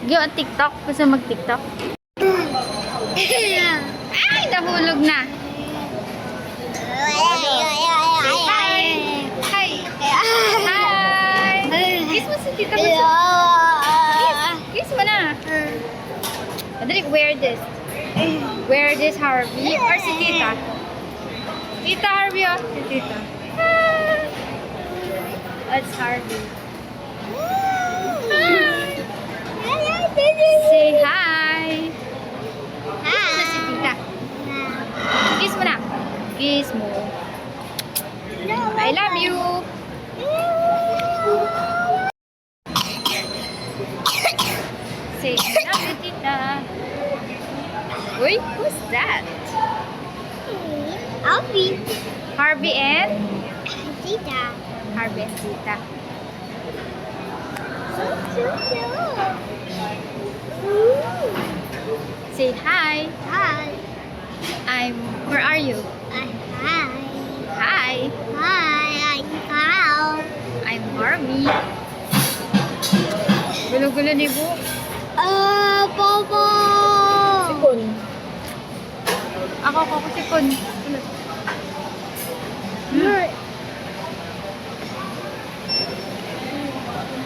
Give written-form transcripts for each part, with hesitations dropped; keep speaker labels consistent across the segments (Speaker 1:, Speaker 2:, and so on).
Speaker 1: Yung TikTok. Gusto mag-TikTok? Ay, nahulog na. Hi! Hi! Hi! Kiss mo si tita mo. Kiss mo na. Madali, wear this. Wear this, Harvey. Or si tita. Tita Harvey, oh. Si tita. That's Harvey. Say hi. Kiss mo na si tita. Kiss mo na. Kiss mo. I love you. Say I love you, tita. Uy, who's that?
Speaker 2: Alfie.
Speaker 1: Harvey and?
Speaker 2: Tita.
Speaker 1: Harvey and tita.
Speaker 2: So cute.
Speaker 1: Say hi.
Speaker 2: Hi.
Speaker 1: Where are you?
Speaker 2: Hi.
Speaker 1: Hi.
Speaker 2: Hi. I'm Carl.
Speaker 1: I'm Harvey. Gulo-gulo ni Bu.
Speaker 2: Popo.
Speaker 3: Sipon.
Speaker 1: Ako si Kun.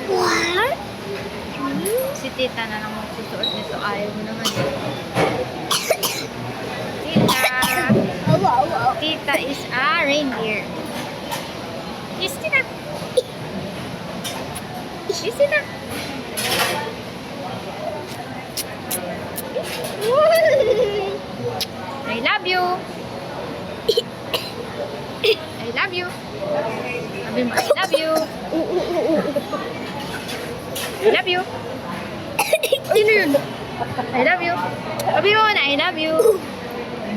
Speaker 2: What?
Speaker 1: Si tita na lang magsusuot nito. Ayaw mo naman. Tita. Tita is a reindeer. Kiss tita. Kiss tita. I love you. I love you. Sabi mo, I love you. I love you. Sino yun? I love you. Sabi mo na, I love you.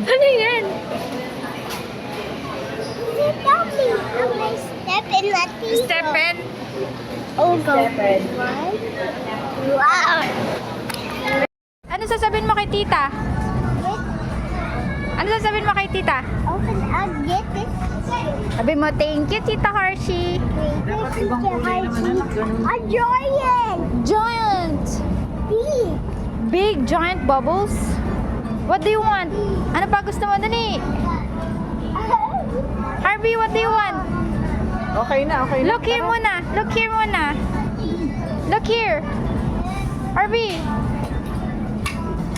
Speaker 1: Ano yan?
Speaker 2: Tell me. I'm gonna step in that thing.
Speaker 1: Stephen.
Speaker 2: Oh, go.
Speaker 3: Stephen.
Speaker 2: Wow.
Speaker 1: Ano sasabihin mo kay tita? Ano sasabihin mo kay tita?
Speaker 2: Open up, get it.
Speaker 1: Sabi mo, thank you, Tita Hershey.
Speaker 2: A giant.
Speaker 1: Giant.
Speaker 2: Big.
Speaker 1: Big giant bubbles. What do you want? Ano pa gusto mo? Dali. Harvey, what do you want?
Speaker 3: Okay na, okay na.
Speaker 1: Look here muna. Look here muna. Look here. Harvey.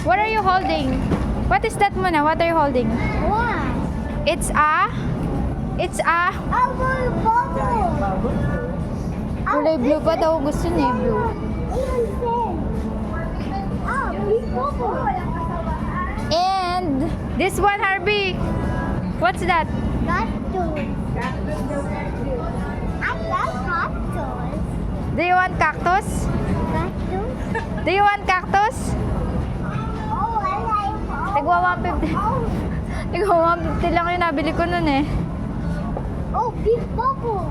Speaker 1: What are you holding? What is that muna? What are you holding?
Speaker 2: What?
Speaker 1: It's a
Speaker 2: Our bubble.
Speaker 1: kulay blue pa daw gusto niya, blue.
Speaker 2: Big bubble.
Speaker 1: And this one, Harvey. What's that?
Speaker 2: Cactus. I love cactus.
Speaker 1: Do you want cactus?
Speaker 2: Cactus.
Speaker 1: Do you want cactus?
Speaker 2: Oh, I like.
Speaker 1: Tigwa 150.
Speaker 2: Oh,
Speaker 1: Tigwa 150 lang yung nabili ko nun eh.
Speaker 2: oh, big bubble.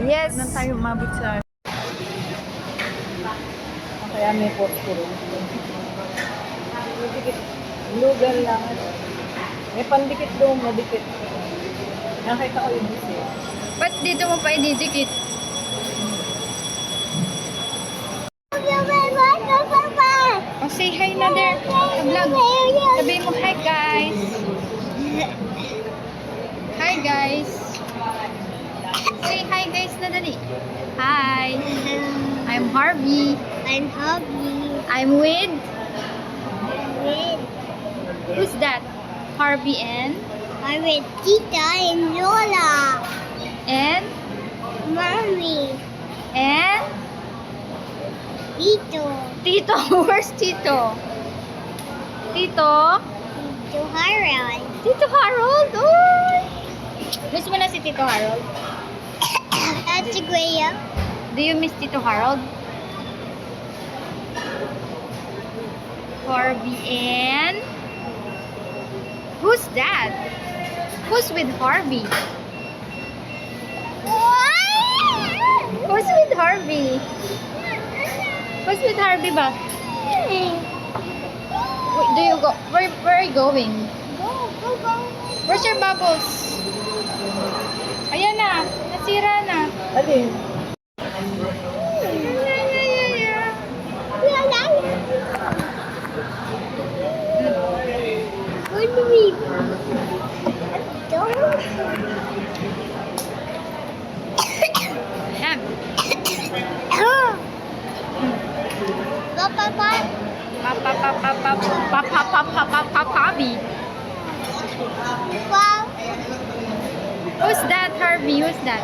Speaker 1: Yes.
Speaker 3: Nang tayo umabot sa... Kaya may posturo. Lugal lang. May pandikit doon, madikit. Nakita ko yung busi.
Speaker 1: Ba't dito mo pa ididikit? Oh, say hi na there. Sa vlog. Sabihin mo, hi guys. Hi guys. Say hi guys na dali. Hi. I'm Harvey.
Speaker 2: I'm Hubby.
Speaker 1: I'm with...
Speaker 2: With
Speaker 1: Who's that? Harvey and...
Speaker 2: I'm with Tita and Lola.
Speaker 1: And...
Speaker 2: Mommy.
Speaker 1: And...
Speaker 2: Tito.
Speaker 1: Tito. Where's Tito? Tito?
Speaker 2: Tito Harold.
Speaker 1: Tito Harold? Oh! Miss mo na si Tito Harold?
Speaker 2: That's a Graham.
Speaker 1: Do you miss Tito Harold? Harvey and... Who's that? Who's with Harvey? Who's with Harvey? Who's with Harvey ba? Wait, do you go? Where are you going?
Speaker 2: Go.
Speaker 1: Where's your bubbles? Ayan na. Nasira na.
Speaker 3: Alin?
Speaker 2: Lola, Harvey. Don't.
Speaker 1: Ayan.
Speaker 2: Papa.
Speaker 1: Papapapapapapapapabi.
Speaker 2: Wow.
Speaker 1: Who's that, Harvey? Who's that?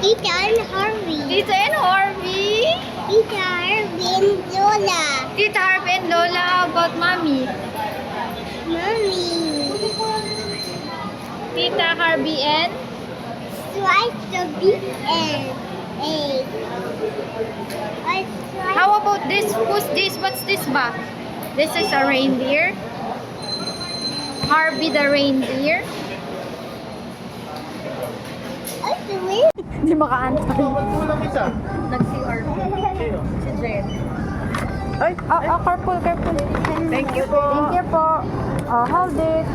Speaker 2: Tita and Harvey.
Speaker 1: Tita and Harvey?
Speaker 2: Tita Harvey and Lola.
Speaker 1: Tita Harvey and Lola. How about Mommy?
Speaker 2: Mommy.
Speaker 1: Tita Harvey and?
Speaker 2: Slice the beef and egg. I slice.
Speaker 1: How about this? Who's this? What's this ba? This is a reindeer. Harvey the reindeer.
Speaker 2: I do it.
Speaker 1: Hindi maka-answer.
Speaker 3: Nag-CR. Si Jen.
Speaker 1: Ay, careful.
Speaker 3: Thank you po.
Speaker 1: Thank you po. Hold it.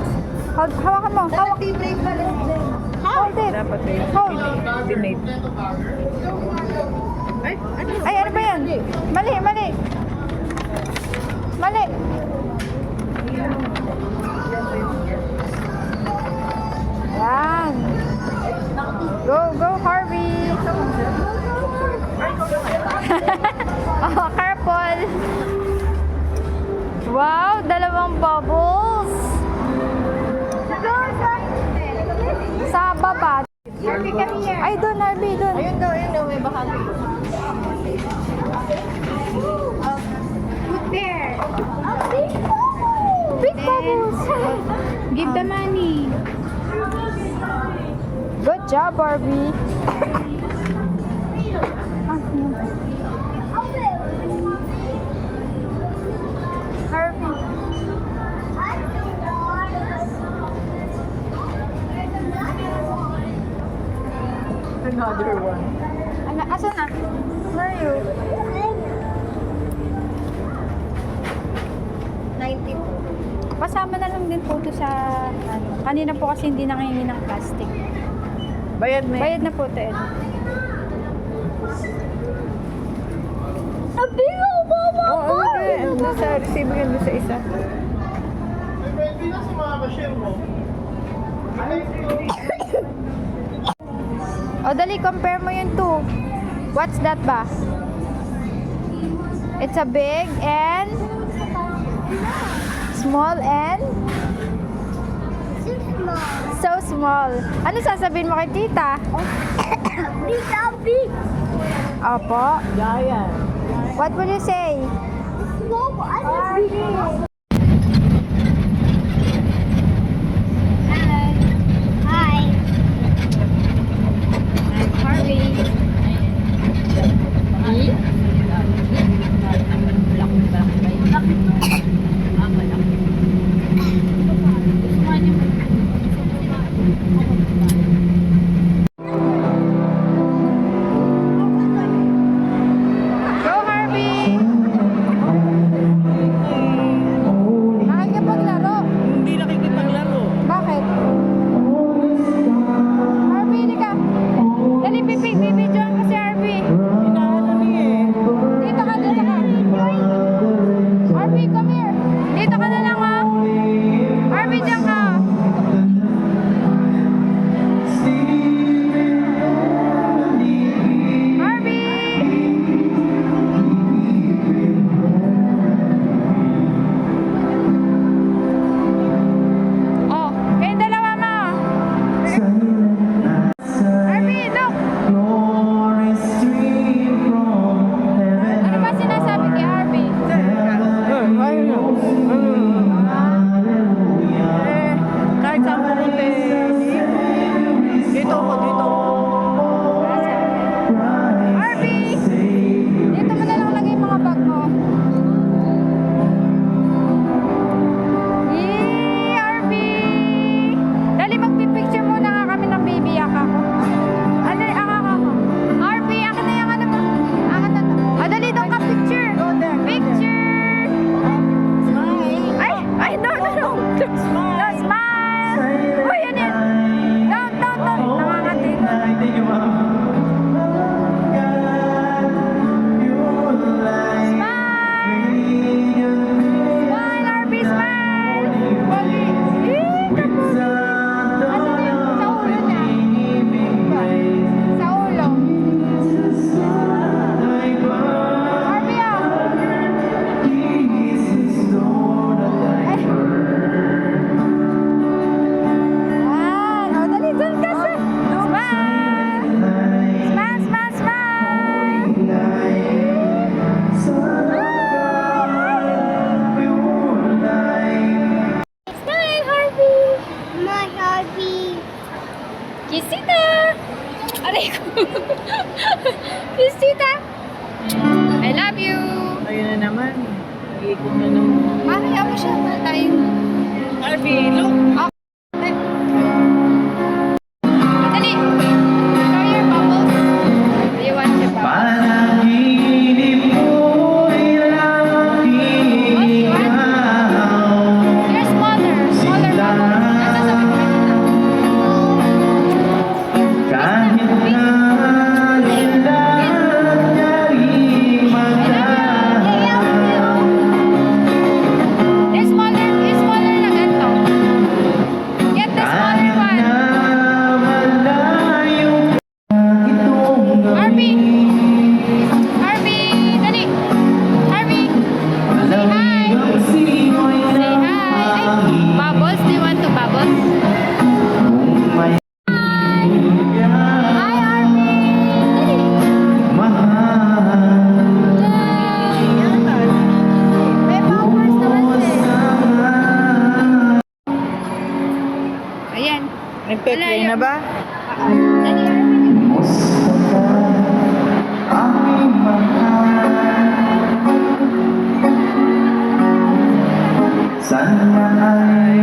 Speaker 1: Hawakan mo. Hawak. Hold it.
Speaker 3: Dapat may
Speaker 1: Hold.
Speaker 3: donate.
Speaker 1: Ay, ano ba yan? Mali. Yan. Go, Harvey. Careful. Wow, dalawang bubbles. Sa baba. Harvey, come here. Ay, doon, Harvey, doon.
Speaker 3: Ayun daw, may bahagi.
Speaker 1: Good bear. Big bubbles. Give the money. Good job, Barbie. Harvey.
Speaker 3: Another one.
Speaker 1: Asan na? Where are you?
Speaker 3: 90 po.
Speaker 1: Pasama na lang din po ito sa kanina po kasi hindi nangingi ng plastic.
Speaker 3: Bayad mo.
Speaker 1: Bayad na po ito, Ed.
Speaker 3: Oo, doon sa receive yun, doon sa isa.
Speaker 1: O dali, compare mo yung two. What's that ba? It's a big and small and so small. Ano sasabihin mo kay tita?
Speaker 2: Big.
Speaker 1: Opo.
Speaker 3: Giant.
Speaker 1: What will you say?
Speaker 2: Small. Hi.
Speaker 1: Harvey. Go, Harvey! Kisita! Aray ko. Kisita! I love you!
Speaker 3: Ayun na naman. Iikot na naman.
Speaker 1: Mamaya mo siya pa tayo.
Speaker 3: Arby, look!
Speaker 1: Dali! Show your bubbles. Do you want your bubbles?
Speaker 4: Panaginip mo'y laki ikaw.
Speaker 1: You're smaller. Smaller bubbles. Nasasabi ko kanina.
Speaker 4: Kahit na nangyari magdahal.
Speaker 1: You're smaller. You're smaller na ganito. Get the smaller
Speaker 4: Kahit
Speaker 1: one.
Speaker 4: na malayo itong
Speaker 1: Harvey!
Speaker 4: gawin.
Speaker 1: Harvey! Dali! Harvey!
Speaker 4: Malamig ang simoy
Speaker 1: Say
Speaker 4: ng
Speaker 1: hi! Ay!
Speaker 4: hangin.
Speaker 1: Bubbles? Do you want to bubbles?
Speaker 4: Kung may
Speaker 1: Hi, Harvey! Dali!
Speaker 4: mahal.
Speaker 1: May bubbles naman Ayan.
Speaker 3: Nagpe-play na ba?
Speaker 1: Dali, Harvey.
Speaker 4: Kumusta ka, aking mahal? Sana ay